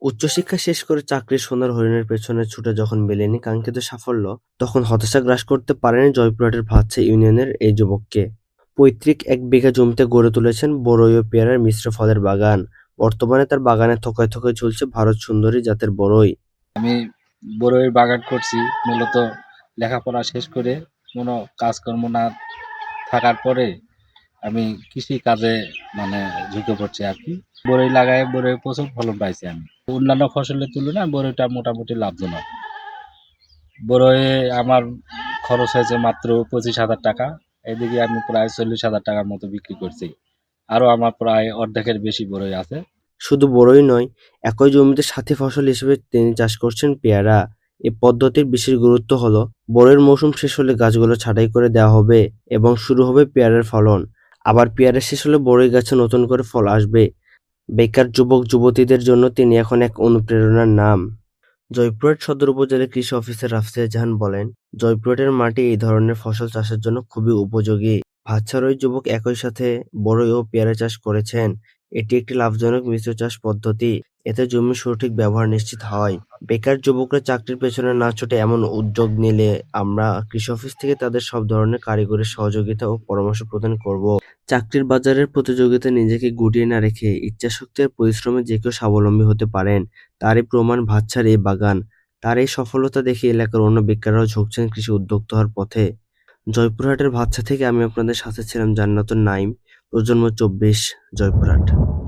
উচ্চশিক্ষা শেষ করে চাকরির সোনার হরিণের পেছনে ছুটে যখন মেলেনি কাঙ্ক্ষিত সাফল্য, তখন হতাশা গ্রাস করতে পারেনি জয়পুরহাটের ভাতছা ইউনিয়নের এই যুবককে। পৈতৃক ১ বিঘা জমিতে গড়ে তুলেছেন বড়ই ও পেয়ারার মিশ্র ফলের বাগান। বর্তমানে তার বাগানে থোকায় থোকায় ঝুলছে ভারত সুন্দরী জাতের বড়ই। আমি বড়ইয়ের বাগান করছি মূলত লেখাপড়া শেষ করে কোনো কাজকর্ম না থাকার পরে আমি কৃষি কাজে মানে ঝুঁকে পড়ছি আর কি। বড়ই লাগায় বড়ই প্রচুর ফলন পাইছি আমি। অন্যান্য ফসলের তুলনায় বড়ইটা মোটামুটি লাভজনক। বড়ইয়ে আমার খরচ হয়েছে মাত্র ২৫,০০০ টাকা। এদিকে আমি প্রায় ৪০,০০০ টাকার মতো বিক্রি করছি। আরও আমার প্রায় অর্ধেকের বেশি বড়ই আছে। শুধু বড়ই নয়, একই জমিতে সাথী ফসল হিসেবে তিনি চাষ করছেন পেয়ারা। এ পদ্ধতির বিশেষ গুরুত্ব হলো, বড়ইয়ের মৌসুম শেষ হলে গাছগুলো ছাঁটাই করে দেওয়া হবে এবং শুরু হবে পেয়ারার ফলন। আবার পেয়ারা শেষ হলে বড়ই গাছে নতুন করে ফল আসবে। বেকার যুবক-যুবতীদের জন্য তিনি এখন এক অনুপ্রেরণার নাম। জয়পুরহাট সদর উপজেলার কৃষি অফিসার রাফসাহ জাহান বলেন, জয়পুরহাটের মাটি এই ধরনের ফসল চাষের জন্য খুবই উপযোগী। ভাতছার ওই যুবক একই সাথে বড়ই ও পেয়ারা চাষ করেছেন। এটি একটি লাভজনক মিশ্র চাষ পদ্ধতি। এতে জমির সঠিক ব্যবহার নিশ্চিত হয়। বেকার যুবকরা চাকরির পেছনে না ছুটে এমন উদ্যোগ নিলে আমরা কৃষি অফিস থেকে তাদের সব ধরনের কারিগরি সহযোগিতা ও পরামর্শ প্রদান করব। চাকরির বাজারের প্রতিযোগিতায় নিজেকে গুটিয়ে না রেখে ইচ্ছাশক্তি আর পরিশ্রমে যে কেউ স্বাবলম্বী হতে পারেন, তারই প্রমাণ ভাতছার এই বাগান। তার এই সফলতা দেখে এলাকার অন্য বেকাররাও ঝুঁকছেন কৃষি উদ্যোক্তা হওয়ার পথে। জয়পুরহাটের ভাতছা থেকে আমি আপনাদের সাথে ছিলাম জান্নাতুন নাইম, প্রজন্ম ২৪, জয়পুরহাট।